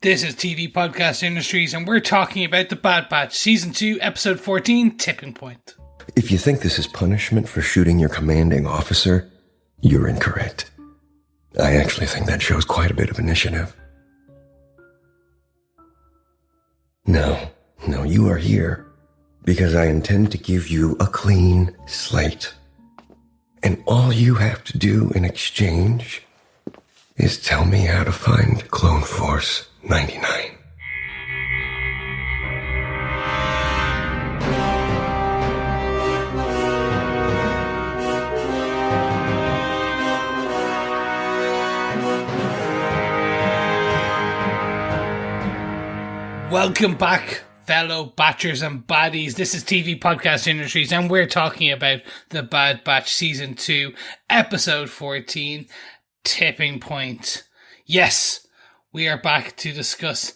This is TV Podcast Industries, and we're talking about The Bad Batch, Season 2, Episode 14, Tipping Point. If you think this is punishment for shooting your commanding officer, you're incorrect. I actually think that shows quite a bit of initiative. No, you are here because I intend to give you a clean slate. And all you have to do in exchange is tell me how to find Clone Force 99. Welcome back, fellow Batchers and Baddies. This is TV Podcast Industries, and we're talking about The Bad Batch Season 2, Episode 14, Tipping Point. Yes, we are back to discuss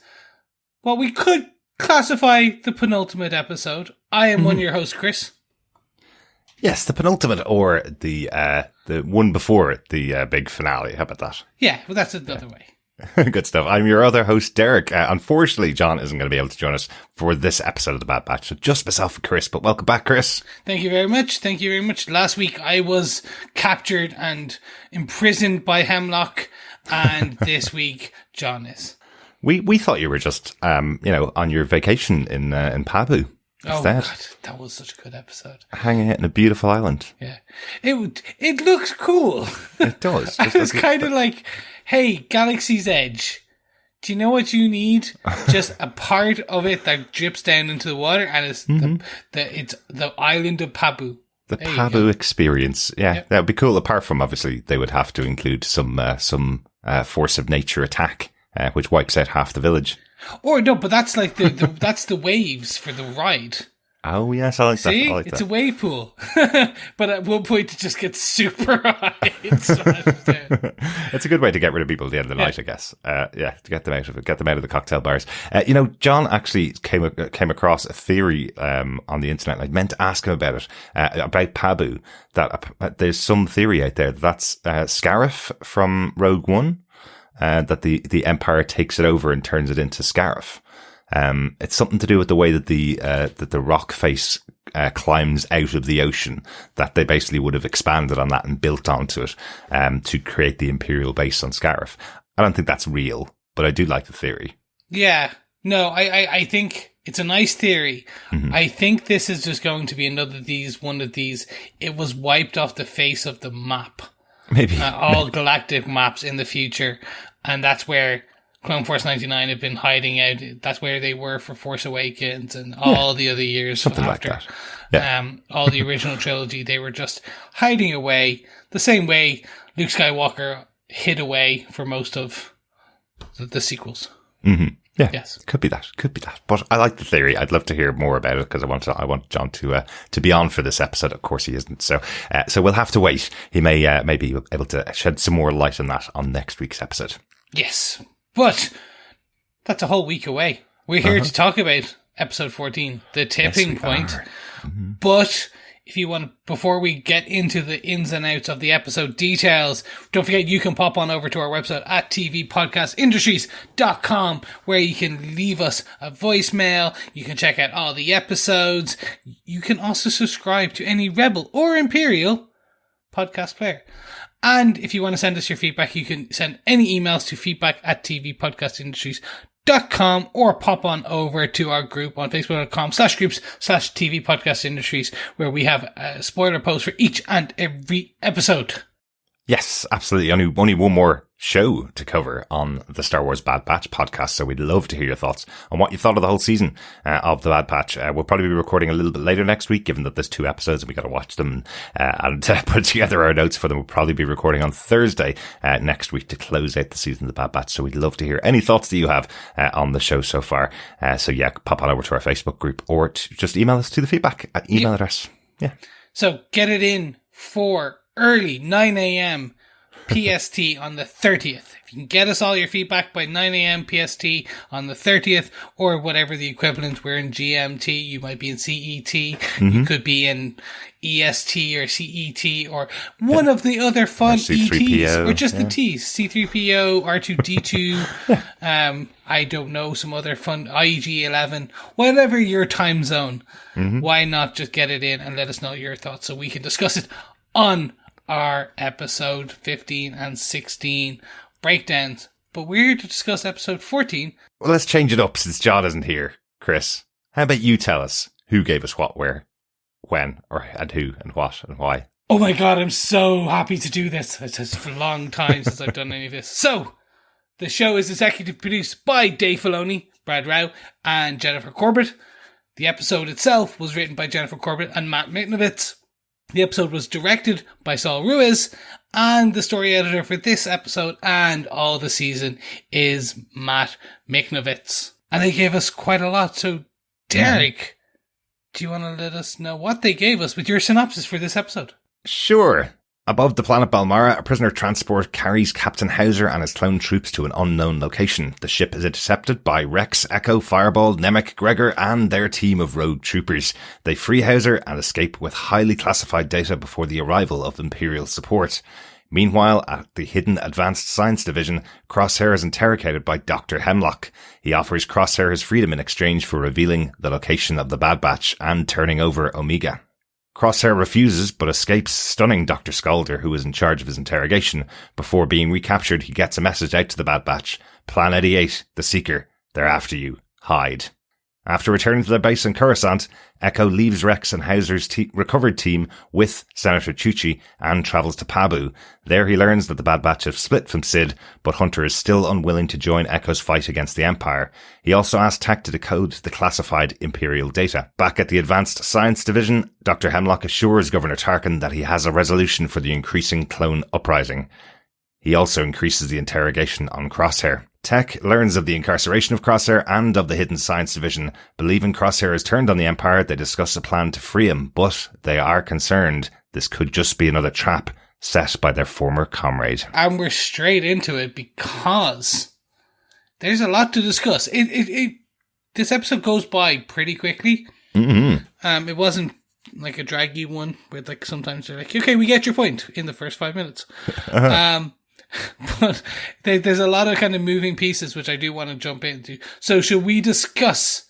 what we could classify the penultimate episode. I am one of your hosts, Chris. Yes, the penultimate, or the one before the big finale. How about that? Yeah, well, that's another way. Good stuff. I'm your other host, Derek. Unfortunately, John isn't going to be able to join us for this episode of The Bad Batch, so just myself and Chris, but welcome back, Chris. Thank you very much. Thank you very much. Last week, I was captured and imprisoned by Hemlock, and this week, John is. We thought you were just, on your vacation in Pabu. Oh, God, that was such a good episode. Hanging out in a beautiful island. Yeah. It looks cool. It does. It's kind of like, hey, Galaxy's Edge, do you know what you need? Just a part of it that drips down into the water, and it's it's the island of Pabu. The Pabu experience. Yeah, yep. That would be cool. Apart from, obviously, they would have to include some force of nature attack, which wipes out half the village. Or no, but that's like that's the waves for the ride. Oh yes, I like that. See, I like it's that. a wave pool, but at one point it just gets super high. It's a good way to get rid of people at the end of the night, I guess. To get them out of it, get them out of the cocktail bars. John actually came across a theory on the internet. And I meant to ask him about it about Pabu. That there's some theory out there that's Scarif from Rogue One. That the Empire takes it over and turns it into Scarif. It's something to do with the way that the rock face climbs out of the ocean, that they basically would have expanded on that and built onto it to create the Imperial base on Scarif. I don't think that's real, but I do like the theory. Yeah. No, I think it's a nice theory. Mm-hmm. I think this is just going to be one of these. It was wiped off the face of the map. Maybe. All galactic maps in the future. And that's where Clone Force 99 have been hiding out. That's where they were for Force Awakens and all the other years. Something after. Like that. Yeah. All the original trilogy, they were just hiding away. The same way Luke Skywalker hid away for most of the sequels. Mm-hmm. Yeah, yes, could be that. But I like the theory. I'd love to hear more about it because I want John to be on for this episode. Of course, he isn't. So we'll have to wait. He may be able to shed some more light on that on next week's episode. Yes, but that's a whole week away. We're here to talk about episode 14, the tipping point. Mm-hmm. But if you want, before we get into the ins and outs of the episode details, don't forget you can pop on over to our website at tvpodcastindustries.com, where you can leave us a voicemail. You can check out all the episodes. You can also subscribe to any Rebel or Imperial podcast player. And if you want to send us your feedback, you can send any emails to feedback at tvpodcastindustries.com or pop on over to our group on facebook.com/groups/TV Podcast Industries, where we have a spoiler post for each and every episode. Yes, absolutely. Only one more show to cover on the Star Wars Bad Batch podcast, so we'd love to hear your thoughts on what you thought of the whole season of the Bad Batch. We'll probably be recording a little bit later next week, given that there's 2 episodes and we got to watch them and put together our notes for them. We'll probably be recording on Thursday next week to close out the season of the Bad Batch, so we'd love to hear any thoughts that you have on the show so far. So pop on over to our Facebook group or just email us to the feedback at email address. Yeah. So get it in for early 9 a.m. PST on the 30th. If you can get us all your feedback by 9 a.m. PST on the 30th, or whatever the equivalent, we're in GMT, you might be in CET, you could be in EST or CET, or one of the other fun ETs, or just the Ts, C3PO, R2D2, I don't know, some other fun, IG-11, whatever your time zone, why not just get it in and let us know your thoughts so we can discuss it on our episode 15 and 16 breakdowns. But we're here to discuss episode 14. Well, let's change it up since John isn't here, Chris. How about you tell us who gave us what, where, when, and who, and what, and why? Oh my god, I'm so happy to do this. It's just a long time since I've done any of this. So, the show is executive produced by Dave Filoni, Brad Rao, and Jennifer Corbett. The episode itself was written by Jennifer Corbett and Matt Miknovitz. The episode was directed by Saul Ruiz, and the story editor for this episode and all the season is Matt Miknovitz. And they gave us quite a lot, so Derek, do you want to let us know what they gave us with your synopsis for this episode? Sure. Above the planet Balmorra, a prisoner transport carries Captain Howzer and his clone troops to an unknown location. The ship is intercepted by Rex, Echo, Fireball, Nemec, Gregor, and their team of rogue troopers. They free Howzer and escape with highly classified data before the arrival of Imperial support. Meanwhile, at the Hidden Advanced Science Division, Crosshair is interrogated by Doctor Hemlock. He offers Crosshair his freedom in exchange for revealing the location of the Bad Batch and turning over Omega. Crosshair refuses, but escapes, stunning Doctor Scalder, who is in charge of his interrogation. Before being recaptured, he gets a message out to the Bad Batch. Plan 88, the Seeker. They're after you. Hide. After returning to their base in Coruscant, Echo leaves Rex and Howzer's recovered team with Senator Chuchi and travels to Pabu. There he learns that the Bad Batch have split from Sid, but Hunter is still unwilling to join Echo's fight against the Empire. He also asks Tech to decode the classified Imperial data. Back at the Advanced Science Division, Dr. Hemlock assures Governor Tarkin that he has a resolution for the increasing clone uprising. He also increases the interrogation on Crosshair. Tech learns of the incarceration of Crosshair and of the Hidden Science Division. Believing Crosshair has turned on the Empire, they discuss a plan to free him, but they are concerned this could just be another trap set by their former comrade. And we're straight into it because there's a lot to discuss. This episode goes by pretty quickly. It wasn't like a draggy one where like sometimes they're like, okay, we get your point in the first 5 minutes. But there's a lot of kind of moving pieces which I do want to jump into. So should we discuss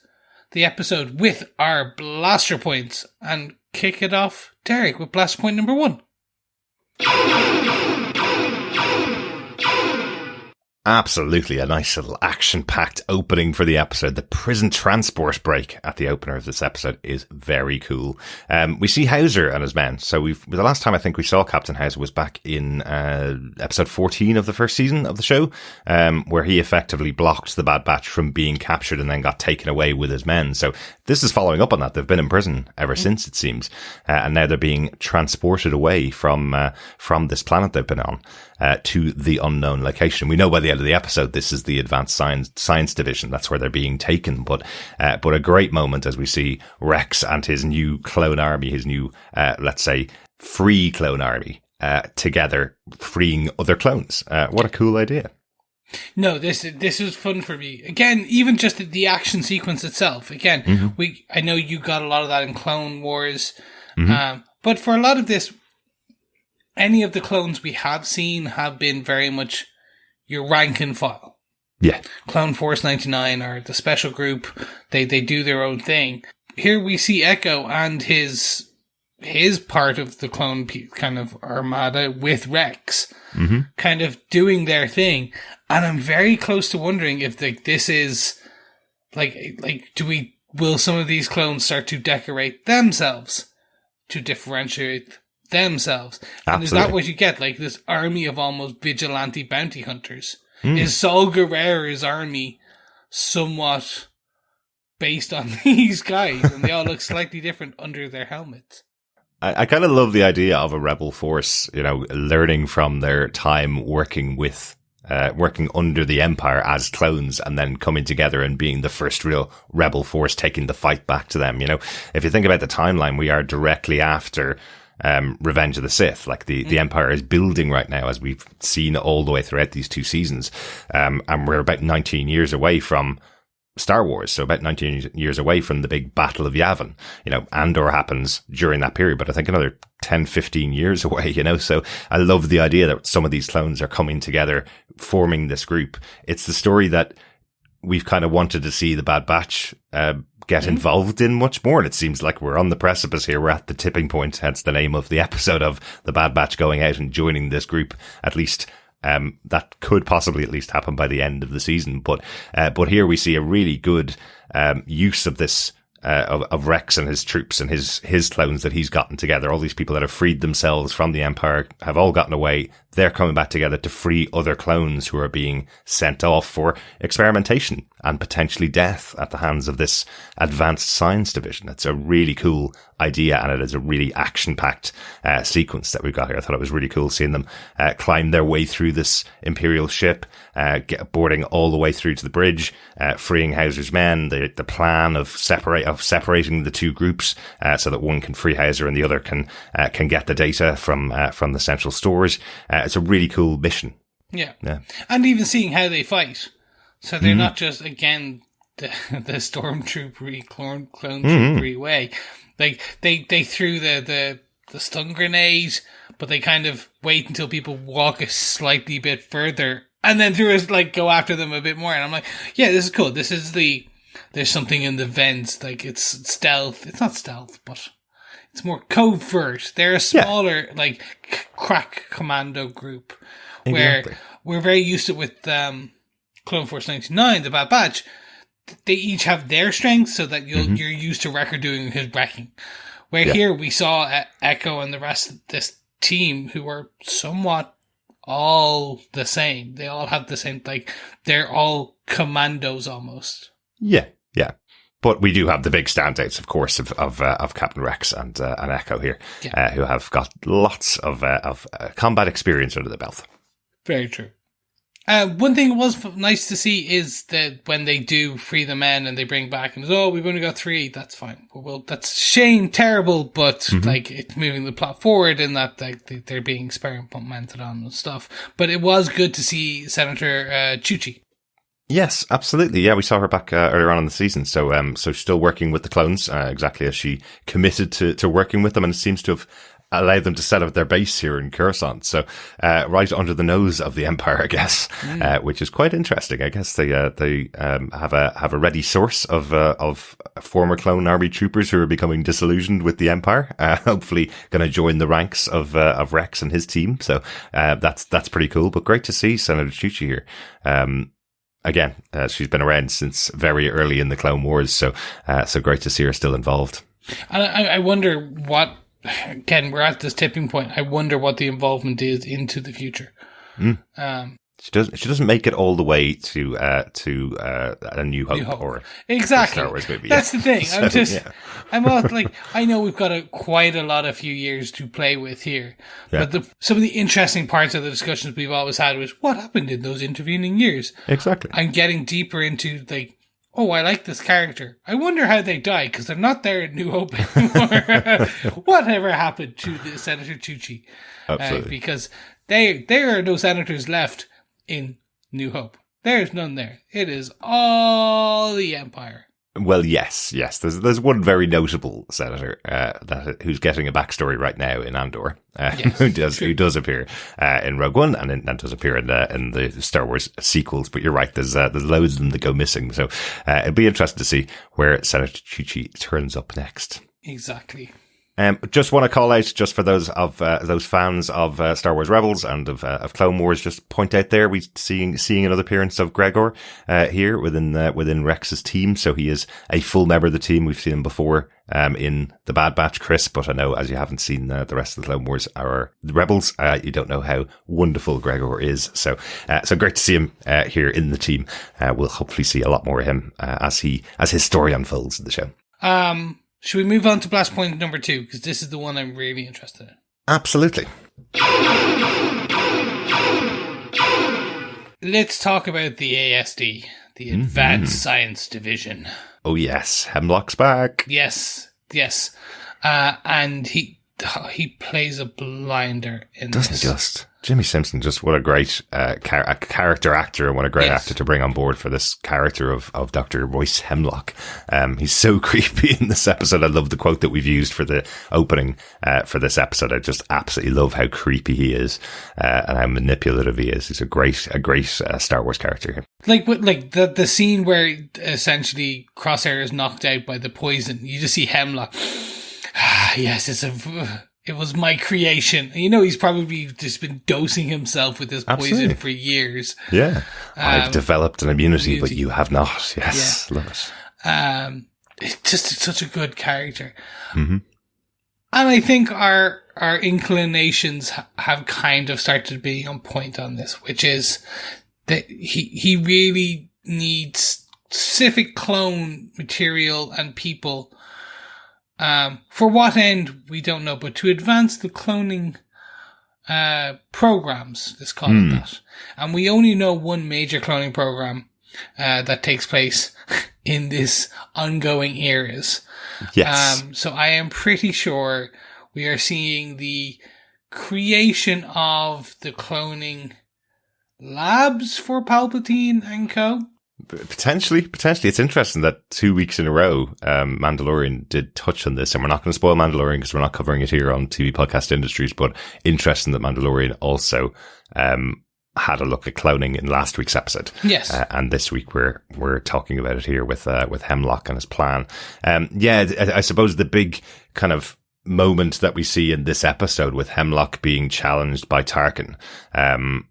the episode with our blaster points and kick it off, Derek, with blaster point number 1? Absolutely a nice little action-packed opening for the episode. The prison transport break at the opener of this episode is very cool. We see Howzer and his men. So the last time I think we saw Captain Howzer was back in episode 14 of the first season of the show, where he effectively blocked the Bad Batch from being captured and then got taken away with his men. So this is following up on that. They've been in prison ever since, it seems, and now they're being transported away from this planet they've been on. To the unknown location. We know by the end of the episode this is the Advanced Science Division. That's where they're being taken. But a great moment as we see Rex and his new clone army, his new, let's say, free clone army, together freeing other clones. What a cool idea. No, this was fun for me. Again, even just the action sequence itself. Again, I know you got a lot of that in Clone Wars. But for a lot of this, any of the clones we have seen have been very much your rank and file. Yeah. Clone Force 99 or the special group, they do their own thing. Here we see Echo and his part of the clone kind of armada with Rex kind of doing their thing. And I'm very close to wondering if this is will some of these clones start to decorate themselves to differentiate themselves? And Absolutely. Is that what you get? Like this army of almost vigilante bounty hunters? Is Saul Guerrera's army somewhat based on these guys? And they all look slightly different under their helmets. I kind of love the idea of a rebel force, learning from their time working under the Empire as clones and then coming together and being the first real rebel force taking the fight back to them. If you think about the timeline, we are directly after Revenge of the Sith. Like the Empire is building right now, as we've seen all the way throughout these 2 seasons. And we're about 19 years away from Star Wars, so about 19 years away from the big Battle of Yavin. Andor happens during that period, but I think another 10, 15 years away, so I love the idea that some of these clones are coming together, forming this group. It's the story that we've kind of wanted to see the Bad Batch get involved in much more, and it seems like we're on the precipice here. We're at the tipping point, hence the name of the episode, of the Bad Batch going out and joining this group, at least. That could possibly at least happen by the end of the season. But here we see a really good, use of this, of Rex and his troops and his clones that he's gotten together. All these people that have freed themselves from the Empire have all gotten away. They're coming back together to free other clones who are being sent off for experimentation and potentially death at the hands of this advanced science division. It's a really cool idea, and it is a really action-packed sequence that we've got here. I thought it was really cool seeing them climb their way through this Imperial ship, boarding all the way through to the bridge, freeing Howzer's men, the plan of separating the 2 groups so that one can free Howzer and the other can get the data from the central stores. It's a really cool mission. Yeah. And even seeing how they fight. So they're not just, again, the stormtroopery, clone troopery way. Like, they threw the stun grenade, but they kind of wait until people walk a slightly bit further, and then go after them a bit more. And I'm like, yeah, this is cool. This is there's something in the vents, like it's stealth. It's not stealth, but it's more covert. They're a smaller, crack commando group, where we're very used to with Clone Force 99, the Bad Batch. They each have their strengths, so that you're used to Wrecker doing his wrecking. Where here we saw Echo and the rest of this team, who are somewhat all the same. They all have the same, they're all commandos almost. Yeah. But we do have the big standouts, of course, of Captain Rex and Echo here, who have got lots of combat experience under the belt. Very true. One thing it was nice to see is that when they do free the men and they bring back and we've only got 3, that's fine. Well, that's shame, terrible, but it's moving the plot forward in that they're being experimented on and stuff. But it was good to see Senator Chuchi. Yes, absolutely. Yeah, we saw her back earlier on in the season. So she's still working with the clones, exactly as she committed to working with them, and it seems to have allowed them to set up their base here in Coruscant. So right under the nose of the Empire, I guess, which is quite interesting. I guess they have a ready source of former clone army troopers who are becoming disillusioned with the Empire. Hopefully, going to join the ranks of Rex and his team. So that's pretty cool. But great to see Senator Chuchi here. Again, she's been around since very early in the Clone Wars, so great to see her still involved. And I wonder what, again, we're at this tipping point. I wonder what the involvement is into the future. She doesn't make it all the way to A New Hope. Or exactly. Star Wars movie. That's the thing. I'm all I know we've got quite a lot of few years to play with here, but some of the interesting parts of the discussions we've always had was what happened in those intervening years. Exactly. I'm getting deeper into I like this character. I wonder how they died because they're not there in New Hope anymore. Whatever happened to the Senator Chuchi? Absolutely. Because there are no senators left in New Hope. There's none there. It is all the Empire. Well, yes. There's one very notable senator who's getting a backstory right now in Andor, who does appear in Rogue One and does appear in the Star Wars sequels. But you're right, there's loads of them that go missing. So it'll be interesting to see where Senator Chuchi turns up next. Exactly. Just want to call out, just for those fans of Star Wars Rebels and of Clone Wars, just point out there we seeing another appearance of Gregor here within Rex's team. So he is a full member of the team. We've seen him before in the Bad Batch, Chris, but I know as you haven't seen the rest of the Clone Wars or the Rebels, you don't know how wonderful Gregor is. So great to see him here in the team. We'll hopefully see a lot more of him as his story unfolds in the show. Should we move on to blast point number 2? Because this is the one I'm really interested in. Absolutely. Let's talk about the ASD, the Advanced Science Division. Oh yes, Hemlock's back. Yes. And he plays a blinder in Doesn't this. he just? Jimmy Simpson, just what a great character actor, and what a great actor to bring on board for this character of Dr. Royce Hemlock. He's so creepy in this episode. I love the quote that we've used for the opening for this episode. I just absolutely love how creepy he is and how manipulative he is. He's a great Star Wars character here. Like the scene where essentially Crosshair is knocked out by the poison. You just see Hemlock. Yes, it was my creation. You know, he's probably just been dosing himself with this poison for years. Yeah. I've developed an immunity, but you have not. Yes. Yeah. Love it. It's just such a good character. Mm-hmm. And I think our inclinations have kind of started being on point on this, which is that he really needs specific clone material and people. For what end, we don't know, but to advance the cloning programs, let's call it that. And we only know one major cloning program that takes place in this ongoing eras. Yes. So I am pretty sure we are seeing the creation of the cloning labs for Palpatine and co. Potentially. It's interesting that 2 weeks in a row, Mandalorian did touch on this, and we're not going to spoil Mandalorian because we're not covering it here on TV Podcast Industries, but interesting that Mandalorian also, had a look at cloning in last week's episode. Yes. And this week we're talking about it here with Hemlock and his plan. I suppose the big kind of moment that we see in this episode with Hemlock being challenged by Tarkin,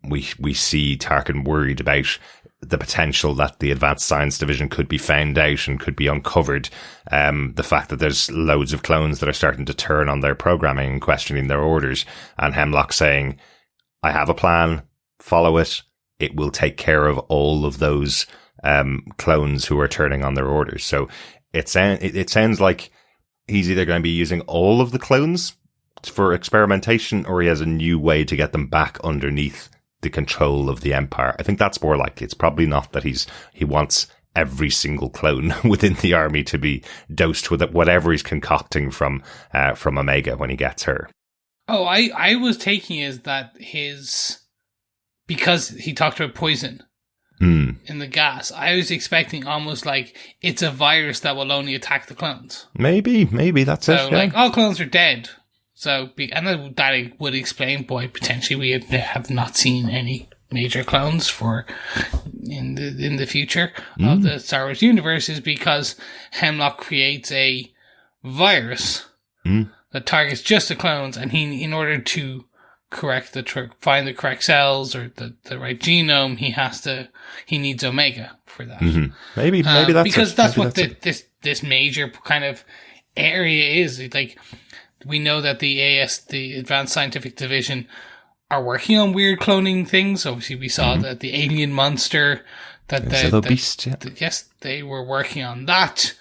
we see Tarkin worried about the potential that the Advanced Science Division could be found out and could be uncovered. The fact that there's loads of clones that are starting to turn on their programming and questioning their orders, and Hemlock saying, I have a plan, follow it. It will take care of all of those clones who are turning on their orders. So it sounds like he's either going to be using all of the clones for experimentation, or he has a new way to get them back underneath the control of the Empire. I think that's more likely. It's probably not that he wants every single clone within the army to be dosed with whatever he's concocting from Omega when he gets her. Oh, I was taking is that because he talked about poison in the gas, I was expecting almost like it's a virus that will only attack the clones. Maybe that's it. So like all clones are dead. So, and that would explain why potentially we have not seen any major clones in the future of the Star Wars universe, is because Hemlock creates a virus that targets just the clones, and in order to find the correct cells or the right genome, he needs Omega for that. Mm-hmm. Maybe that's because it. that's what this major kind of area is. Like, we know that the Advanced Scientific Division, are working on weird cloning things. Obviously, we saw that the alien monster, beast. Yeah. Yes, they were working on that.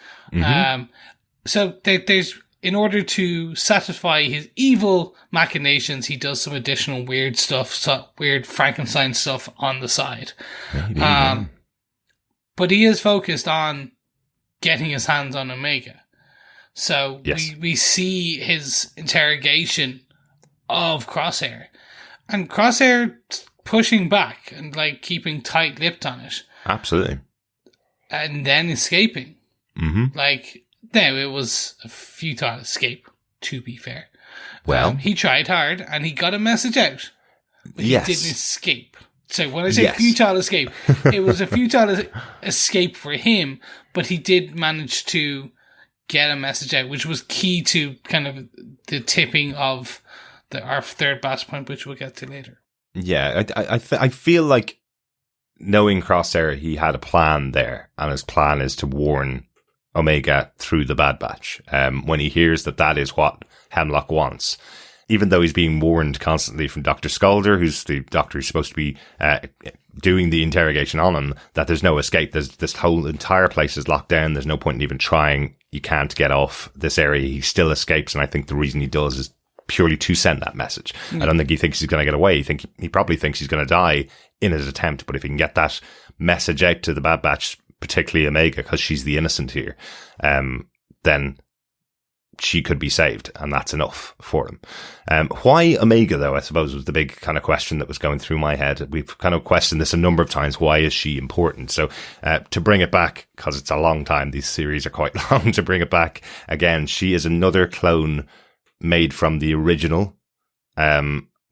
So there's, in order to satisfy his evil machinations, he does some additional weird stuff, weird Frankenstein stuff on the side. But he is focused on getting his hands on Omega. So yes. we see his interrogation of Crosshair, and Crosshair pushing back and like keeping tight-lipped on it. Absolutely. And then escaping. Like, now it was a futile escape, to be fair. Well, he tried hard and he got a message out, but he didn't escape. So when I say futile escape, it was a futile escape for him, but he did manage to get a message out, which was key to kind of the tipping of our third batch point, which we'll get to later. Yeah, I feel like, knowing Crosshair, he had a plan there, and his plan is to warn Omega through the Bad Batch. When he hears that is what Hemlock wants, even though he's being warned constantly from Doctor Scalder, who's the doctor who's supposed to be doing the interrogation on him, that there's no escape. This whole entire place is locked down. There's no point in even trying. You can't get off this area. He still escapes, and I think the reason he does is purely to send that message. I don't think he thinks he's going to get away. He probably thinks he's going to die in his attempt, but if he can get that message out to the Bad Batch, particularly Omega, because she's the innocent here, then she could be saved, and that's enough for him. Why Omega, though, I suppose, was the big kind of question that was going through my head. We've kind of questioned this a number of times. Why is she important? So to bring it back, because it's a long time, these series are quite long, to bring it back again, she is another clone made from the original,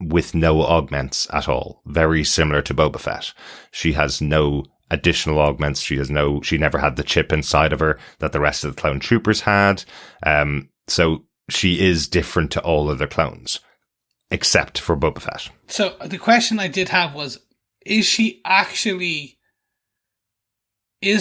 with no augments at all. Very similar to Boba Fett. She has no additional augments. She never had the chip inside of her that the rest of the clone troopers had. So she is different to all other clones, except for Boba Fett. So the question I did have was, is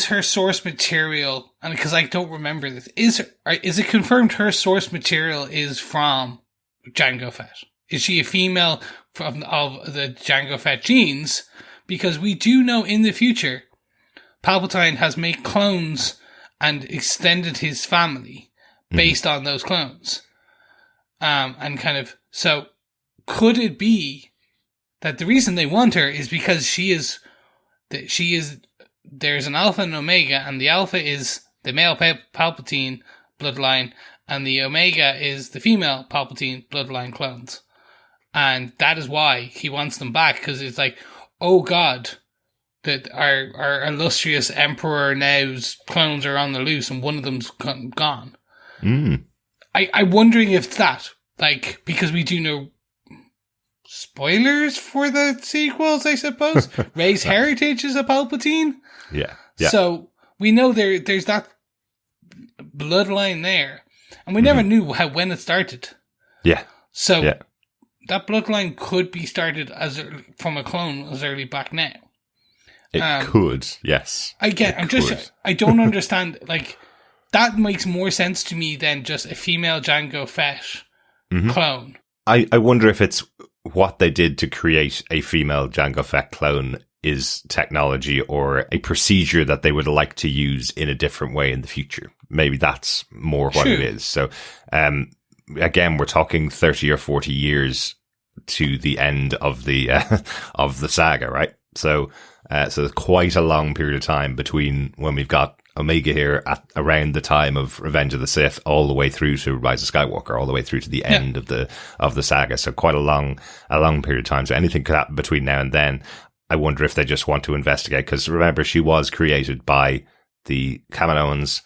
her source material, and because I don't remember this, is it confirmed her source material is from Jango Fett? Is she a female of the Jango Fett genes? Because we do know in the future, Palpatine has made clones and extended his family based on those clones. So could it be that the reason they want her is because there's an Alpha and Omega, and the Alpha is the male Palpatine bloodline, and the Omega is the female Palpatine bloodline clones. And that is why he wants them back, because it's like, oh God, that our illustrious Emperor now's clones are on the loose and one of them's gone. I'm wondering if that, like, because we do know spoilers for the sequels, I suppose. Rey's heritage is a Palpatine. Yeah. So we know there's that bloodline there, and we never knew when it started. Yeah. So that bloodline could be started from a clone as early back now. It could, yes. I don't understand, like, that makes more sense to me than just a female Jango Fett clone. I wonder if it's what they did to create a female Jango Fett clone is technology or a procedure that they would like to use in a different way in the future. Maybe that's more what it is. So, again, we're talking 30 or 40 years to the end of the saga, right? So there's quite a long period of time between when we've got Omega here at around the time of Revenge of the Sith, all the way through to Rise of Skywalker, all the way through to the end of the saga. So quite a long period of time. So anything could happen between now and then. I wonder if they just want to investigate, because remember, she was created by the Kaminoans,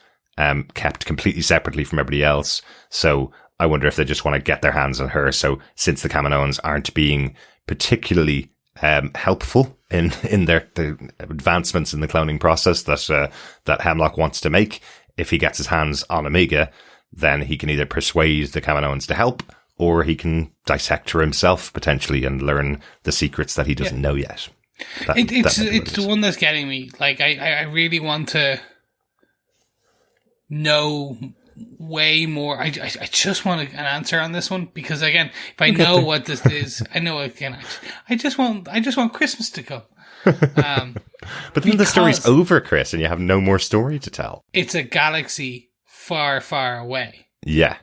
kept completely separately from everybody else. So I wonder if they just want to get their hands on her. So since the Kaminoans aren't being particularly helpful in the advancements in the cloning process that Hemlock wants to make, if he gets his hands on Omega, then he can either persuade the Kaminoans to help, or he can dissect her himself potentially and learn the secrets that he doesn't know yet. It's the one that's getting me. Like, I really want to know way more. I just want an answer on this one, because again, if I know what this is, I know again. I just want Christmas to come. But then the story's over, Chris, and you have no more story to tell. It's a galaxy far, far away. Yeah.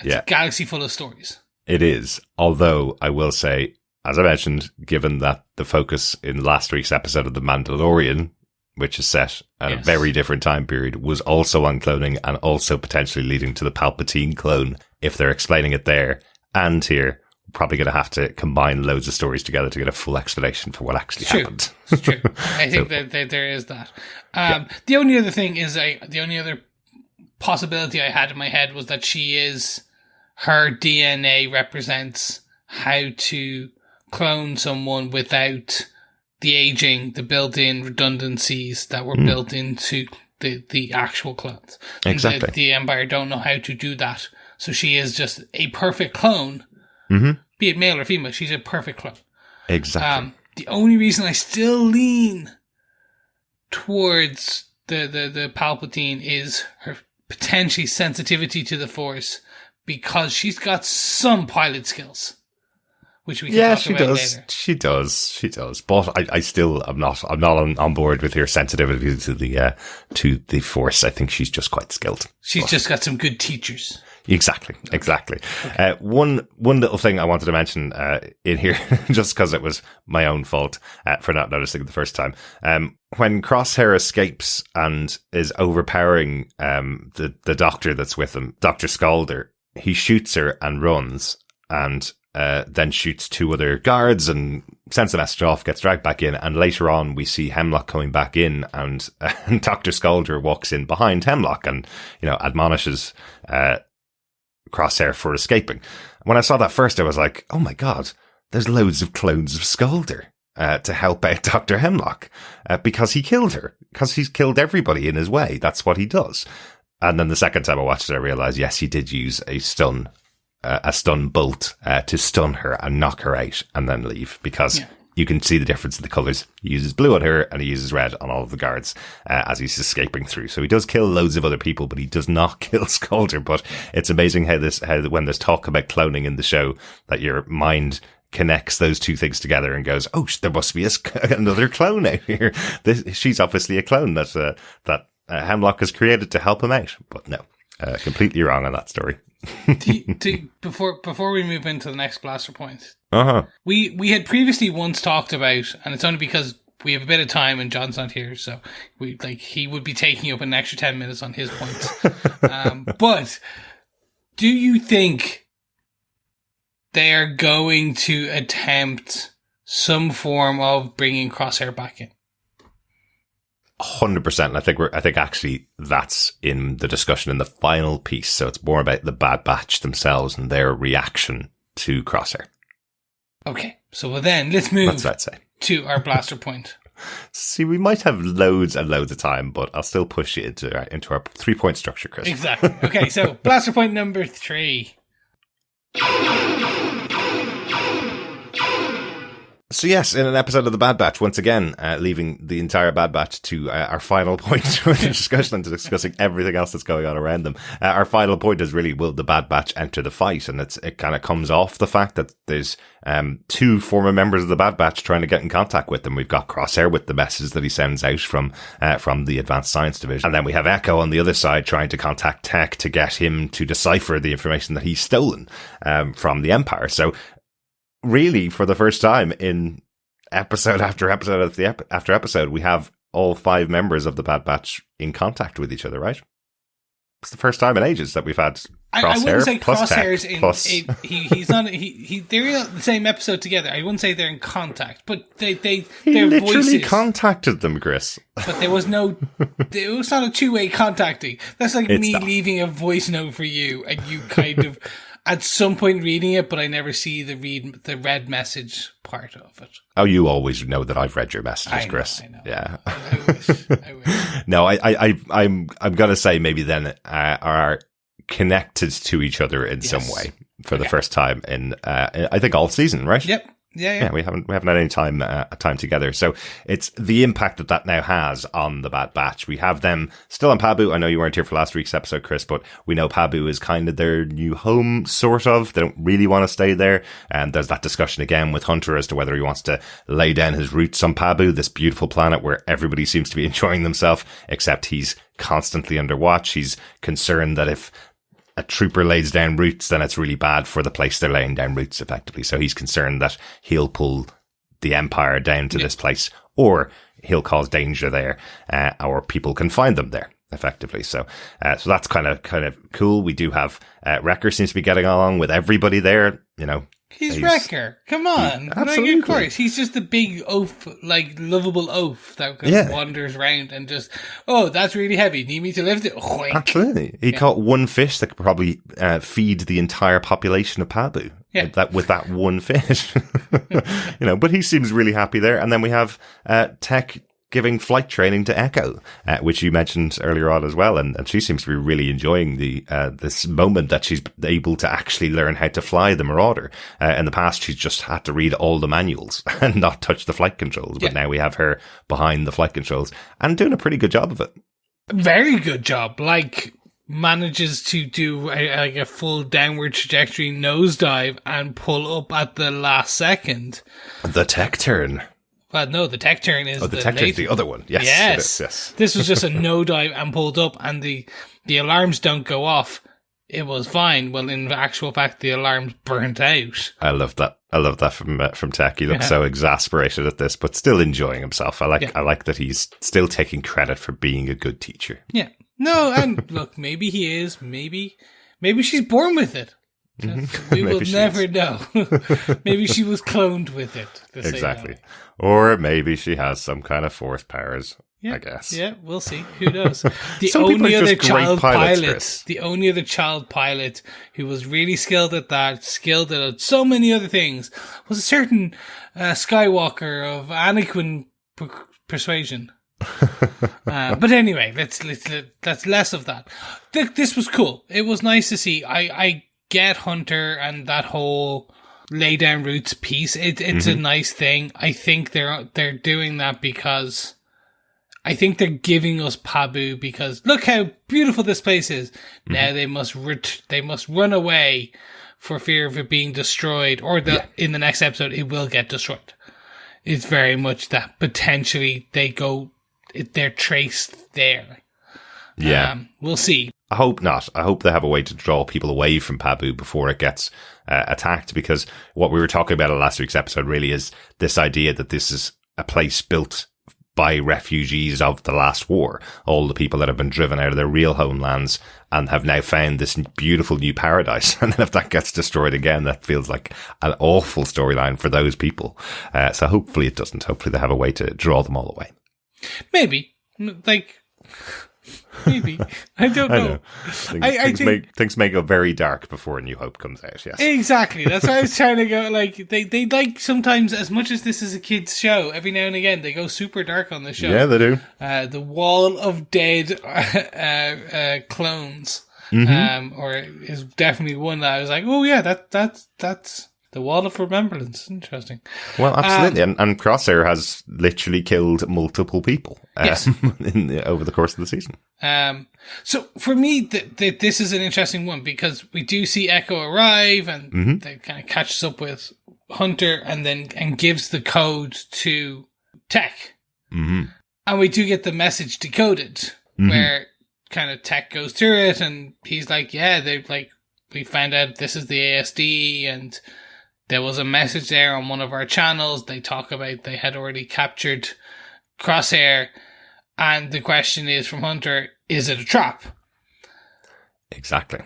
It's a galaxy full of stories. It is. Although I will say, as I mentioned, given that the focus in last week's episode of The Mandalorian, which is set at a very different time period, was also on cloning and also potentially leading to the Palpatine clone, if they're explaining it there and here, we're probably going to have to combine loads of stories together to get a full explanation for what actually happened. It's true. I think that there is that. The only other thing is, the only other possibility I had in my head was that her DNA represents how to clone someone without the aging, the built-in redundancies that were built into the actual clones. Exactly. The Empire don't know how to do that. So she is just a perfect clone. Be it male or female, she's a perfect clone. Exactly. The only reason I still lean towards the Palpatine is her potentially sensitivity to the Force, because she's got some pilot skills, which we can talk about later. She does. But I still am not on board with her sensitivity to the Force. I think she's just quite skilled. She's just got some good teachers. Exactly. Okay. One little thing I wanted to mention in here, just because it was my own fault for not noticing it the first time. When Crosshair escapes and is overpowering the doctor that's with him, Doctor Scalder, he shoots her and runs, and then shoots 2 other guards and sends the message off, gets dragged back in, and later on we see Hemlock coming back in, and Doctor Scalder walks in behind Hemlock and, admonishes Crosshair for escaping. When I saw that first, I was like, oh my god, there's loads of clones of Scalder to help out Dr. Hemlock, because he killed her, because he's killed everybody in his way. That's what he does. And then the second time I watched it, I realized, yes, he did use a stun bolt to stun her and knock her out and then leave, because you can see the difference in the colours. He uses blue on her and he uses red on all of the guards as he's escaping through. So he does kill loads of other people, but he does not kill Scalder. But it's amazing how when there's talk about cloning in the show, that your mind connects those two things together and goes, oh, there must be another clone out here. She's obviously a clone that Hemlock has created to help him out. But no, completely wrong on that story. Before we move into the next blaster point, we had previously once talked about, and it's only because we have a bit of time and John's not here, so he would be taking up an extra 10 minutes on his points. But do you think they are going to attempt some form of bringing Crosshair back in? 100%. I think actually that's in the discussion in the final piece. So it's more about the Bad Batch themselves and their reaction to Crosshair. Okay, so then let's move to our blaster point. See, we might have loads and loads of time, but I'll still push you into our 3-point structure, Chris. Exactly. Okay, so blaster point number 3. So yes, in an episode of the Bad Batch, once again, leaving the entire Bad Batch to our final point of the discussion and to discussing everything else that's going on around them. Our final point is really, will the Bad Batch enter the fight? And it kind of comes off the fact that there's 2 former members of the Bad Batch trying to get in contact with them. We've got Crosshair with the message that he sends out from the Advanced Science Division. And then we have Echo on the other side trying to contact Tech to get him to decipher the information that he's stolen from the Empire. So really, for the first time in episode after episode after episode, we have all 5 members of the Bad Batch in contact with each other, right? It's the first time in ages that we've had Crosshair. I wouldn't say plus Crosshair's Tech, in. plus... He's not. They're in the same episode together. I wouldn't say they're in contact, but He their literally voices contacted them, Chris. But there was no. It was not a 2-way contacting. That's like It's me not. leaving a voice note for you, and you kind of at some point reading it, but I never see the read message part of it. Oh, you always know that I've read your messages, Chris. I know. Yeah. I wish. No, I'm gonna say maybe then are connected to each other in some way for the first time in I think all season, right? Yep. Yeah. We haven't had any time together. So it's the impact that now has on the Bad Batch. We have them still on Pabu. I know you weren't here for last week's episode, Chris, but we know Pabu is kind of their new home, sort of. They don't really want to stay there. And there's that discussion again with Hunter as to whether he wants to lay down his roots on Pabu, this beautiful planet where everybody seems to be enjoying themselves, except he's constantly under watch. He's concerned that if a trooper lays down roots, then it's really bad for the place they're laying down roots, effectively. So he's concerned that he'll pull the Empire down to this place, or he'll cause danger there, or people can find them there, effectively. So that's kind of cool. We do have Wrecker seems to be getting along with everybody there. He's Wrecker. Come on. Absolutely. Of course. He's just a big oaf, lovable oaf that kind of wanders around and just, oh, that's really heavy. Need me to lift it? Oink. Absolutely. He caught one fish that could probably feed the entire population of Pabu. Yeah. With that one fish. But he seems really happy there. And then we have Tech giving flight training to Echo, which you mentioned earlier on as well, and she seems to be really enjoying this moment that she's able to actually learn how to fly the Marauder. In the past, she's just had to read all the manuals and not touch the flight controls, but now we have her behind the flight controls and doing a pretty good job of it. Very good job. Manages to do a full downward trajectory nosedive and pull up at the last second. The tech turn. Well, no, the tech turn is the tech turn is the other one. Yes. Yes. This was just a no dive and pulled up, and the alarms don't go off. It was fine. Well, in actual fact, the alarms burnt out. I love that from Tech. He looks so exasperated at this, but still enjoying himself. I like that he's still taking credit for being a good teacher. Yeah. No, and look, maybe he is. Maybe Maybe she's born with it. We will never know. Maybe she was cloned with it. Exactly. Or maybe she has some kind of force powers. Yeah, I guess. Yeah, we'll see. Who knows? The only other child pilot who was really skilled at so many other things, was a certain Skywalker of Anakin persuasion. But anyway, let's less of that. This was cool. It was nice to see. I get Hunter and that whole lay down roots piece. It's a nice thing. I think they're doing that because I think they're giving us Pabu because look how beautiful this place is. Now they must run away for fear of it being destroyed, or in the next episode it will get destroyed. It's very much that potentially they're traced there. Yeah. We'll see. I hope not. I hope they have a way to draw people away from Pabu before it gets attacked, because what we were talking about in last week's episode really is this idea that this is a place built by refugees of the last war, all the people that have been driven out of their real homelands and have now found this beautiful new paradise. And then if that gets destroyed again, that feels like an awful storyline for those people. So hopefully it doesn't. Hopefully they have a way to draw them all away. Maybe. Maybe. I don't know. Things may go very dark before A New Hope comes out, yes. Exactly. That's why I was trying to go, they like sometimes, as much as this is a kid's show, every now and again, they go super dark on the show. Yeah, they do. The Wall of Dead clones, or is definitely one that I was like, oh yeah, that's the Wall of Remembrance. Interesting. Well, absolutely. And Crosshair has literally killed multiple people yes. over the course of the season. So for me, this is an interesting one because we do see Echo arrive and they kind of catches up with Hunter and gives the code to Tech. And we do get the message decoded where kind of Tech goes through it and he's like, yeah, we found out this is the ASD and there was a message there on one of our channels. They talk about they had already captured Crosshair. And the question is from Hunter, is it a trap? Exactly.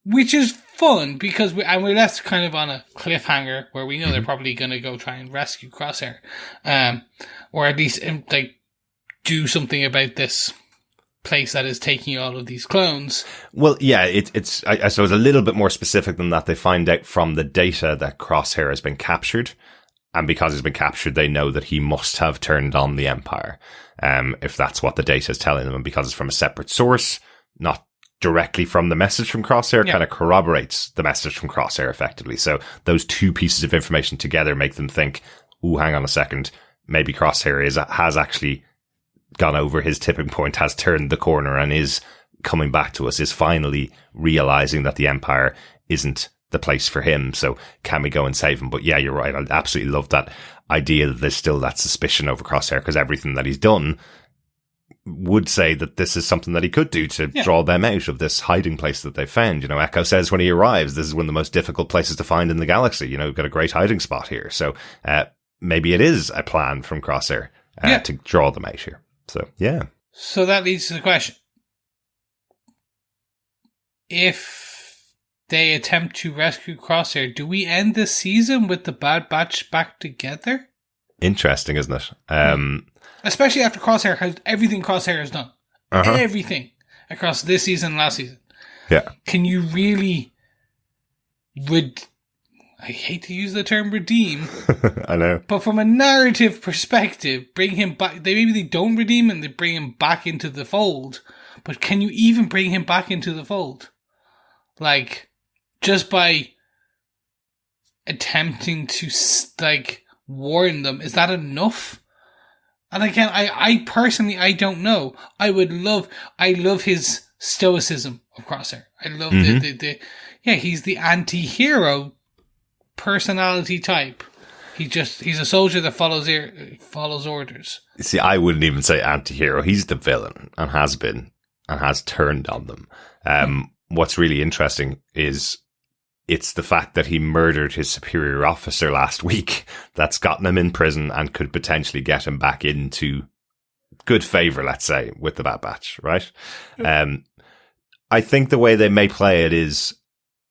Which is fun because we're left kind of on a cliffhanger where we know they're probably going to go try and rescue Crosshair. Or at least do something about this place that is taking all of these clones. Well, yeah, it's I suppose a little bit more specific than that. They find out from the data that Crosshair has been captured, and because he's been captured, they know that he must have turned on the Empire, if that's what the data is telling them, and because it's from a separate source, not directly from the message from Crosshair, kind of corroborates the message from Crosshair effectively. So those two pieces of information together make them think, ooh, hang on a second, maybe Crosshair has actually gone over his tipping point, has turned the corner and is coming back to us, is finally realizing that the Empire isn't the place for him. So can we go and save him? But yeah, you're right. I absolutely love that idea that there's still that suspicion over Crosshair because everything that he's done would say that this is something that he could do to draw them out of this hiding place that they found. You know, Echo says when he arrives, this is one of the most difficult places to find in the galaxy. You know, we've got a great hiding spot here. So maybe it is a plan from Crosshair to draw them out here. So, yeah. So that leads to the question. If they attempt to rescue Crosshair, do we end this season with the Bad Batch back together? Interesting, isn't it? Especially after Crosshair has everything Crosshair has done. Everything across this season and last season. Yeah. Can you really I hate to use the term redeem. I know. But from a narrative perspective, bring him back. Maybe they don't redeem and they bring him back into the fold. But can you even bring him back into the fold? Like, just by attempting to, warn them, is that enough? And again, I personally, I don't know. I love his stoicism of Crosshair. I love he's the anti-hero personality type. He's a soldier that follows orders. See, I wouldn't even say anti-hero. He's the villain and has been and has turned on them. What's really interesting is it's the fact that he murdered his superior officer last week that's gotten him in prison and could potentially get him back into good favor, let's say, with the Bad Batch, right? I think the way they may play it is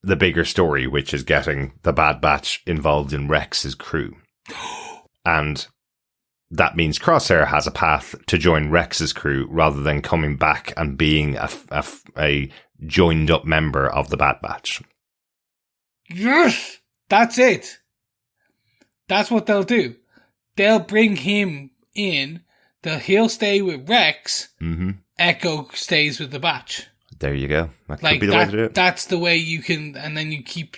the bigger story, which is getting the Bad Batch involved in Rex's crew. And that means Crosshair has a path to join Rex's crew rather than coming back and being a joined up member of the Bad Batch. Yes! That's it. That's what they'll do. They'll bring him in. He'll stay with Rex. Mm-hmm. Echo stays with the Batch. There you go. That could be the way to do it. That's the way you can, and then you keep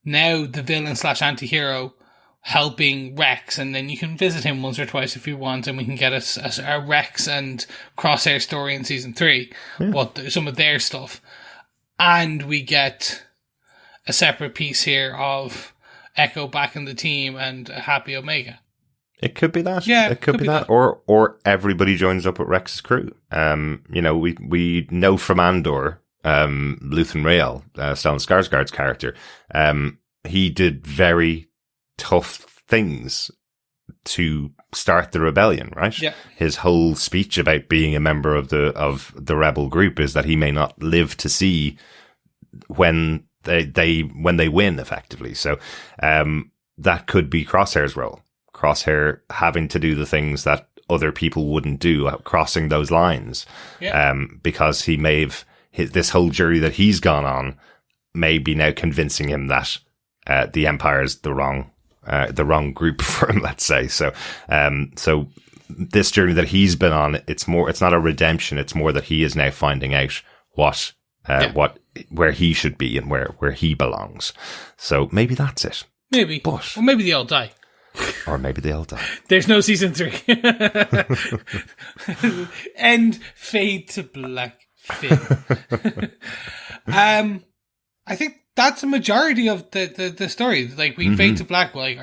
now the villain / anti-hero helping Rex, and then you can visit him once or twice if you want, and we can get a Rex and Crosshair story in season 3, some of their stuff, and we get a separate piece here of Echo back in the team and a happy Omega. It could be that. Yeah, it could be that. Or everybody joins up with Rex's crew. We know from Andor, Luthen Rael, Stellan Skarsgård's character, he did very tough things to start the rebellion, right? Yeah. His whole speech about being a member of the rebel group is that he may not live to see when they win, effectively. So that could be Crosshair's role. Crosshair having to do the things that other people wouldn't do, crossing those lines. Yeah. Because he may have this whole journey that he's gone on may be now convincing him that the Empire is the wrong group for him, let's say. So this journey that he's been on, it's not a redemption. It's more that he is now finding out where he should be and where he belongs. So maybe that's it. Maybe. Or maybe they all die. Or maybe they all die. There's no season 3. End, fade to black, Finn. I think that's a majority of the story. Like, we fade to black. Like,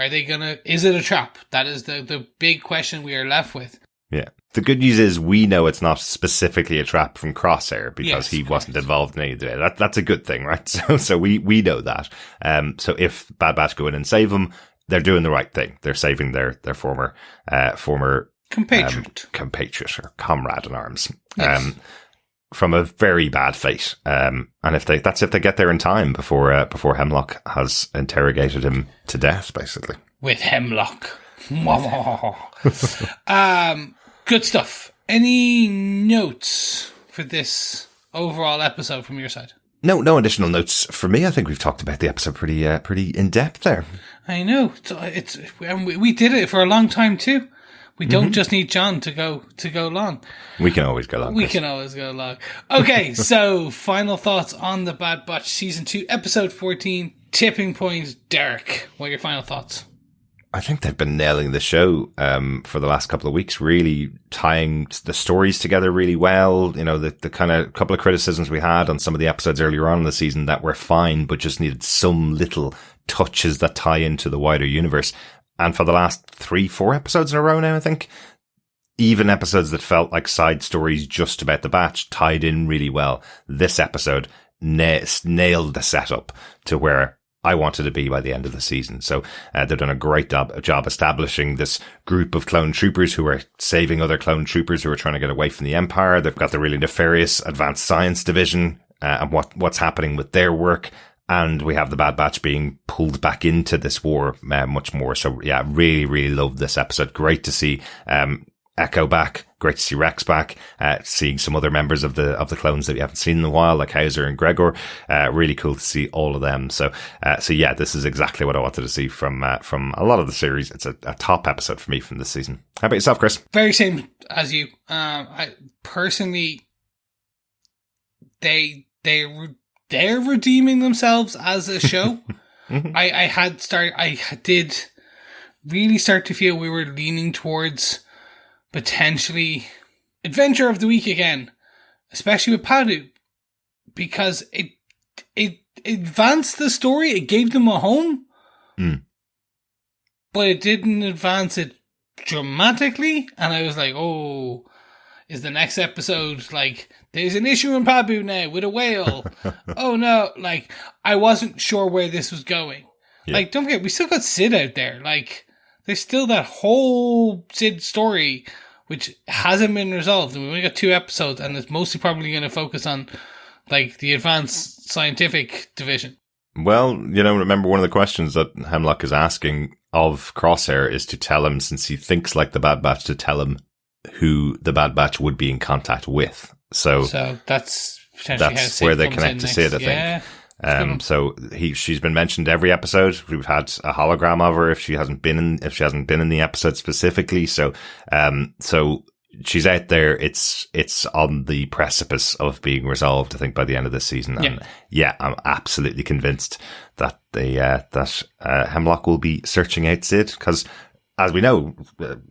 is it a trap? That is the big question we are left with. Yeah. The good news is we know it's not specifically a trap from Crosshair because he wasn't involved in any of it. That's a good thing, right? So we know that. So if Bad Batch go in and save him, they're doing the right thing. They're saving their former compatriot or comrade in arms. Yes. From a very bad fate. And if they get there in time before Hemlock has interrogated him to death, basically. With Hemlock. Good stuff. Any notes for this overall episode from your side? No additional notes for me. I think we've talked about the episode pretty in depth there. I know. We did it for a long time too. We don't just need John to go long. We can always go long. Okay, so final thoughts on the Bad Batch Season 2, Episode 14, Tipping Point. Derek, what are your final thoughts? I think they've been nailing the show for the last couple of weeks, really tying the stories together really well. You know, the kind of couple of criticisms we had on some of the episodes earlier on in the season that were fine, but just needed some little touches that tie into the wider universe. And for the last 3-4 episodes in a row now, I think, even episodes that felt like side stories just about the Batch tied in really well. This episode nailed the setup to where I wanted to be by the end of the season. So they've done a great job establishing this group of clone troopers who are saving other clone troopers who are trying to get away from the Empire. They've got the really nefarious Advanced Science Division and what's happening with their work. And we have the Bad Batch being pulled back into this war much more. So yeah, really, really loved this episode. Great to see Echo back. Great to see Rex back. Seeing some other members of the clones that we haven't seen in a while, like Howzer and Gregor. Really cool to see all of them. So yeah, this is exactly what I wanted to see from a lot of the series. It's a top episode for me from this season. How about yourself, Chris? Very same as you. I personally, they're redeeming themselves as a show. I did really start to feel we were leaning towards potentially Adventure of the Week again, especially with Padu, because it advanced the story. It gave them a home, but it didn't advance it dramatically. And I was like, oh, is the next episode like, there's an issue in Pabu now with a whale? Oh no, like, I wasn't sure where this was going. Yeah. Like, don't forget, we still got Sid out there. Like, there's still that whole Sid story which hasn't been resolved. And we only got 2 episodes, and it's mostly probably going to focus on like the advanced scientific division. Well, remember one of the questions that Hemlock is asking of Crosshair is to tell him, since he thinks like the Bad Batch, to tell him who the Bad Batch would be in contact with. So that's potentially that's where they connect to Sid, I think. Yeah. So she's been mentioned every episode. We've had a hologram of her if she hasn't been in the episode specifically. So she's out there. It's on the precipice of being resolved, I think, by the end of this season. And I'm absolutely convinced that Hemlock will be searching out Sid, because, as we know,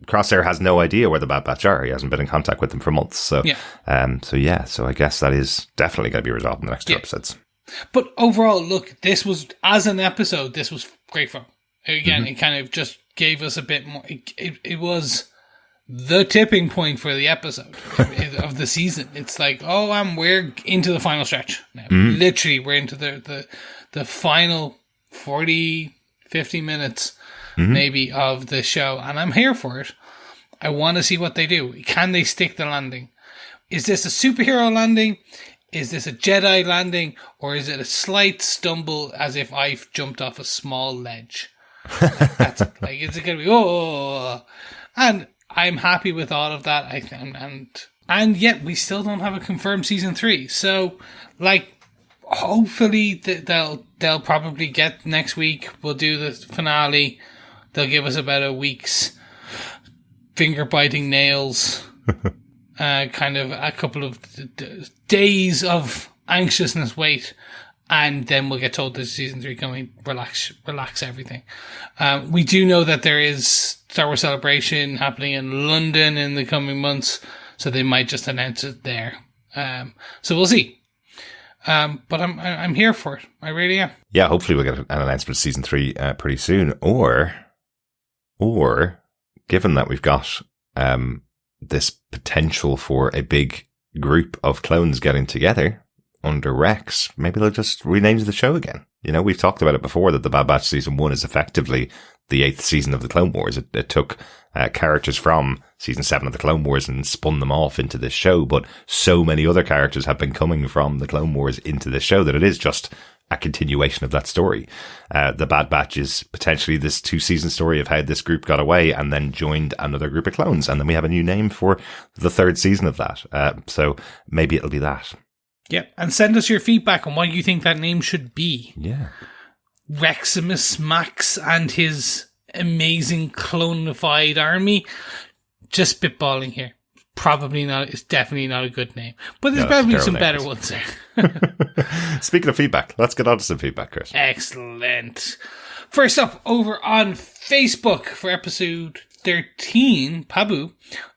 Crosshair has no idea where the Bad Batch are. He hasn't been in contact with them for months. So I guess that is definitely going to be resolved in the next 2 episodes. But overall, look, this was, as an episode, this was great fun. Again, it kind of just gave us a bit more. It was the tipping point for the episode of the season. It's like, we're into the final stretch now. Literally, we're into the final 40, 50 minutes maybe of the show, and I'm here for it. I want to see what they do. Can they stick the landing? Is this a superhero landing? Is this a Jedi landing? Or is it a slight stumble as if I've jumped off a small ledge? Is it going to be, and I'm happy with all of that. I think, and yet we still don't have a confirmed season 3. So, hopefully they'll probably get next week. We'll do the finale. They'll give us about a week's finger biting nails, kind of a couple of days of anxiousness wait, and then we'll get told there's season 3 coming. Relax everything. We do know that there is Star Wars Celebration happening in London in the coming months, so they might just announce it there. So we'll see. But I'm here for it. I really am. Yeah, hopefully we'll get an announcement of season 3 pretty soon. Or given that we've got this potential for a big group of clones getting together under Rex, maybe they'll just rename the show again. We've talked about it before, that the Bad Batch season 1 is effectively the 8th season of the Clone Wars. It took characters from season 7 of the Clone Wars and spun them off into this show, but so many other characters have been coming from the Clone Wars into this show that it is just a continuation of that story. The Bad Batch is potentially this 2-season story of how this group got away and then joined another group of clones, and then we have a new name for the 3rd season of that. So maybe it'll be that. Yeah, and send us your feedback on what you think that name should be. Yeah. Reximus Max and his amazing clonified army. Just spitballing here. Probably not. It's definitely not a good name. But there's probably some better ones there. Speaking of feedback, let's get on to some feedback, Chris. Excellent. First up, over on Facebook for episode 13, Pabu,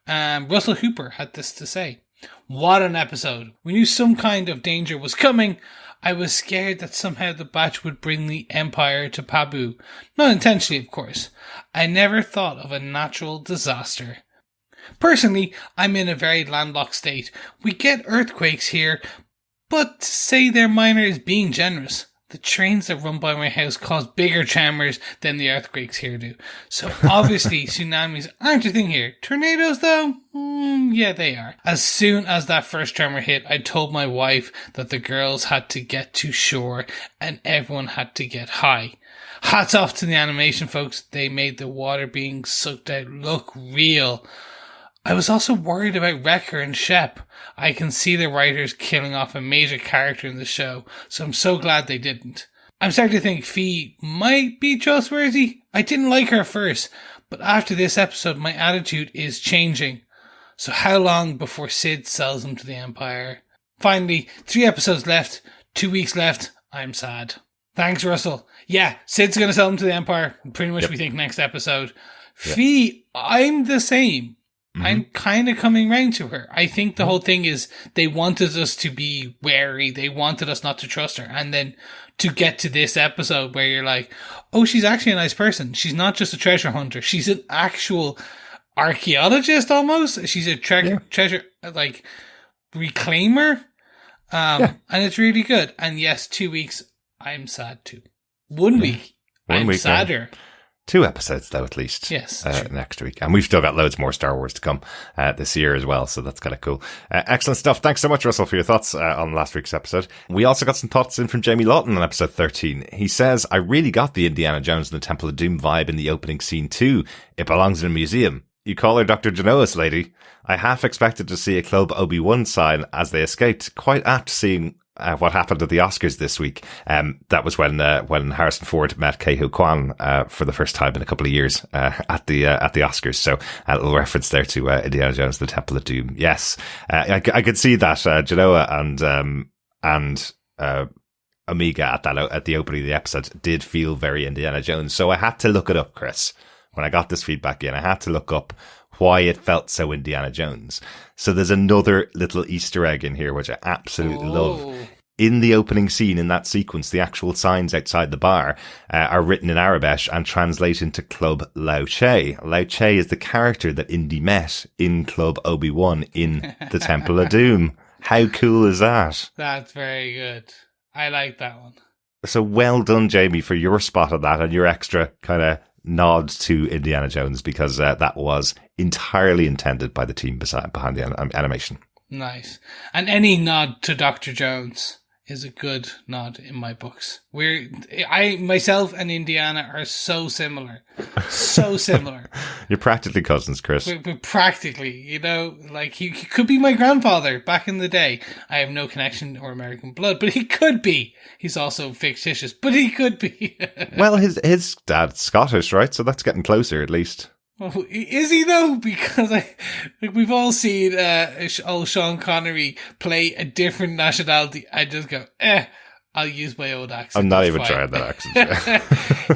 Russell Hooper had this to say. What an episode. We knew some kind of danger was coming. I was scared that somehow the batch would bring the Empire to Pabu. Not intentionally, of course. I never thought of a natural disaster. Personally, I'm in a very landlocked state. We get earthquakes here, but to say they're minor is being generous. The trains that run by my house cause bigger tremors than the earthquakes here do. So obviously tsunamis aren't a thing here. Tornadoes though? Yeah, they are. As soon as that first tremor hit, I told my wife that the girls had to get to shore and everyone had to get high. Hats off to the animation folks. They made the water being sucked out look real. I was also worried about Wrecker and Shep. I can see the writers killing off a major character in the show, so I'm so glad they didn't. I'm starting to think Fee might be trustworthy. I didn't like her first, but after this episode my attitude is changing. So how long before Sid sells him to the Empire? Finally, 3 episodes left, 2 weeks left. I'm sad. Thanks, Russell. Yeah, Sid's gonna sell him to the Empire. Pretty much we think next episode. Fee, I'm the same. Mm-hmm. I'm kind of coming round to her. I think the whole thing is they wanted us to be wary. They wanted us not to trust her. And then to get to this episode where you're like, oh, she's actually a nice person. She's not just a treasure hunter. She's an actual archaeologist almost. She's a treasure, like, reclaimer. And it's really good. And yes, 2 weeks, I'm sad too. 1 week, I'm sadder. 2 episodes, though, at least. Yes. Next week. And we've still got loads more Star Wars to come this year as well. So that's kind of cool. Excellent stuff. Thanks so much, Russell, for your thoughts on last week's episode. We also got some thoughts in from Jamie Lawton on episode 13. He says, I really got the Indiana Jones and the Temple of Doom vibe in the opening scene too. It belongs in a museum. You call her Dr. Genoa's lady. I half expected to see a Club Obi-Wan sign as they escaped. Quite apt seeing what happened at the Oscars this week. That was when Harrison Ford met Ke-Huy Quan for the first time in a couple of years at the Oscars. So a little reference there to Indiana Jones, the Temple of Doom. Yes, I could see that Genoa and Omega at the opening of the episode did feel very Indiana Jones. So I had to look it up, Chris. When I got this feedback in, I had to look up why it felt so Indiana Jones. So there's another little Easter egg in here, which I absolutely love. In the opening scene, in that sequence, the actual signs outside the bar are written in Arabic and translate into Club Lao Che. Lao Che is the character that Indy met in Club Obi-Wan in the Temple of Doom. How cool is that? That's very good. I like that one. So well done, Jamie, for your spot on that and your extra kind of nod to Indiana Jones, because that was entirely intended by the team behind the animation. Nice. And any nod to Dr. Jones is a good nod in my books. Myself and Indiana are so similar. So similar. You're practically cousins, Chris. We're practically, like he could be my grandfather back in the day. I have no connection or American blood, but he could be. He's also fictitious, but he could be. Well, his dad's Scottish, right? So that's getting closer, at least. Oh, is he though? Because we've all seen old Sean Connery play a different nationality. I just go, I'll use my old accent. I'm not even trying that accent.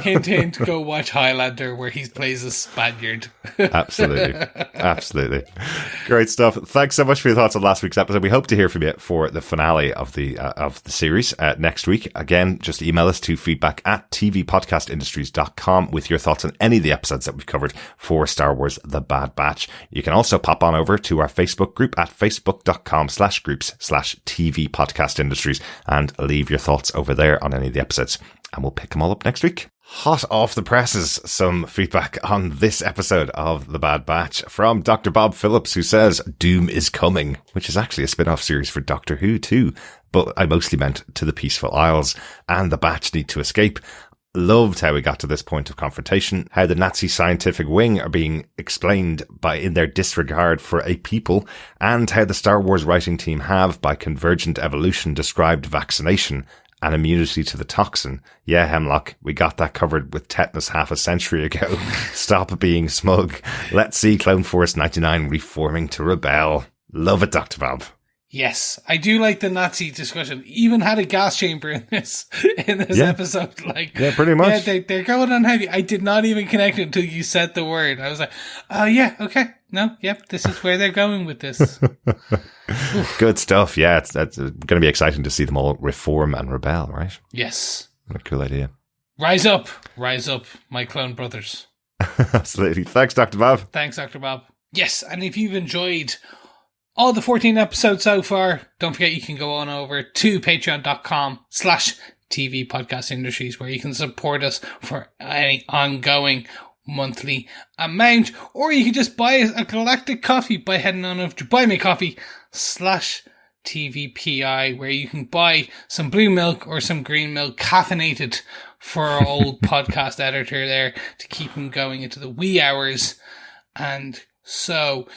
Hint, hint, go watch Highlander where he plays a Spaniard. Absolutely. Great stuff. Thanks so much for your thoughts on last week's episode. We hope to hear from you for the finale of the series next week. Again, just email us to feedback@tvpodcastindustries.com with your thoughts on any of the episodes that we've covered for Star Wars The Bad Batch. You can also pop on over to our Facebook group at facebook.com/groups/tvpodcastindustries and leave your thoughts over there on any of the episodes, and we'll pick them all up next week. Hot off the presses, some feedback on this episode of The Bad Batch from Dr. Bob Phillips, who says Doom is coming, which is actually a spin-off series for Doctor Who too, but I mostly meant to the Peaceful Isles, and the Batch need to escape. Loved how we got to this point of confrontation, how the Nazi scientific wing are being explained in their disregard for a people, and how the Star Wars writing team have, by convergent evolution, described vaccination and immunity to the toxin. Yeah, Hemlock, we got that covered with tetanus half a century ago. Stop being smug. Let's see Clone Force 99 reforming to rebel. Love it, Dr. Bob. Yes, I do like the Nazi discussion. Even had a gas chamber in this episode. Yeah, pretty much. Yeah, they're going on heavy. I did not even connect it until you said the word. I was like, oh yeah, okay. No, yep, this is where they're going with this. Good stuff. Yeah, it's going to be exciting to see them all reform and rebel, right? Yes. What a cool idea. Rise up, my clone brothers. Absolutely. Thanks, Dr. Bob. Thanks, Dr. Bob. Yes, and if you've enjoyed all the 14 episodes so far, don't forget you can go on over to patreon.com/TV Podcast Industries, where you can support us for any ongoing monthly amount, or you can just buy a galactic coffee by heading on over to buymeacoffee/TVPI, where you can buy some blue milk or some green milk caffeinated for our old podcast editor there to keep him going into the wee hours. And so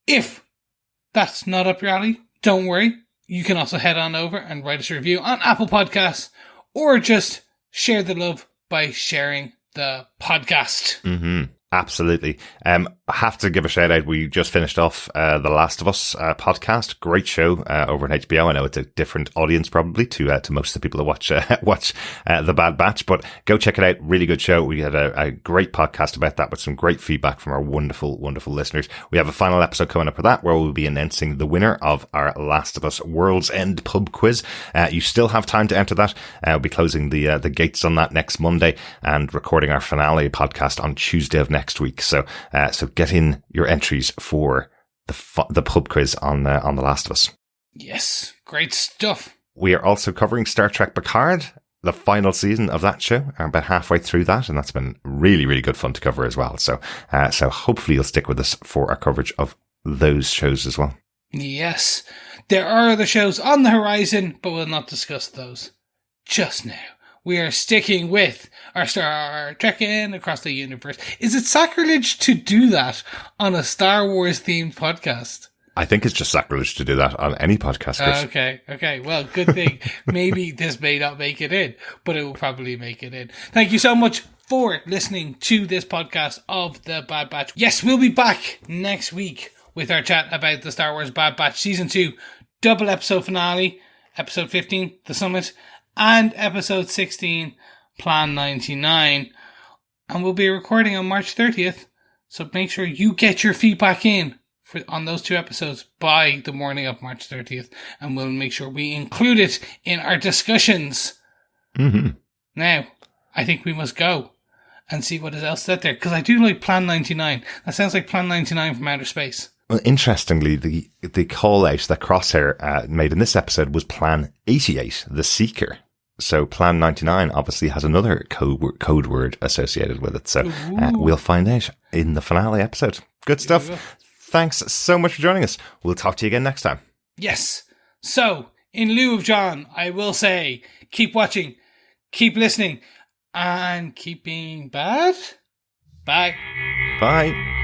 if that's not up your alley, don't worry. You can also head on over and write us a review on Apple Podcasts, or just share the love by sharing the podcast. Mm-hmm. Absolutely. I have to give a shout out. We just finished off The Last of Us podcast. Great show over on HBO. I know it's a different audience probably to most of the people that watch The Bad Batch, but go check it out. Really good show. We had a great podcast about that with some great feedback from our wonderful, wonderful listeners. We have a final episode coming up for that, where we'll be announcing the winner of our Last of Us World's End pub quiz. You still have time to enter that. We'll be closing the gates on that next Monday and recording our finale podcast on Tuesday of next week. So get in your entries for the pub quiz on The Last of Us. Yes, great stuff. We are also covering Star Trek Picard the final season of that show. I'm about halfway through that, and that's been really, really good fun to cover as well. So hopefully you'll stick with us for our coverage of those shows as well. Yes, there are other shows on the horizon, but we'll not discuss those just now. We are sticking with our Star Trekking across the universe. Is it sacrilege to do that on a Star Wars themed podcast? I think it's just sacrilege to do that on any podcast, Chris. Okay. Well, good thing. Maybe this may not make it in, but it will probably make it in. Thank you so much for listening to this podcast of The Bad Batch. Yes, we'll be back next week with our chat about the Star Wars Bad Batch Season 2 double episode finale, episode 15, The Summit, and episode 16, Plan 99. And we'll be recording on March 30th, so make sure you get your feedback in on those two episodes by the morning of March 30th, and we'll make sure we include it in our discussions. Mm-hmm. Now, I think we must go and see what is else out there, because I do like Plan 99. That sounds like Plan 99 from outer space. Well, interestingly, the call out that Crosshair made in this episode was Plan 88, the Seeker. So Plan 99 obviously has another code word associated with it. So we'll find out in the finale episode. Good stuff. Thanks so much for joining us. We'll talk to you again next time. Yes. So, in lieu of John, I will say, keep watching, keep listening, and keep being bad. Bye. Bye.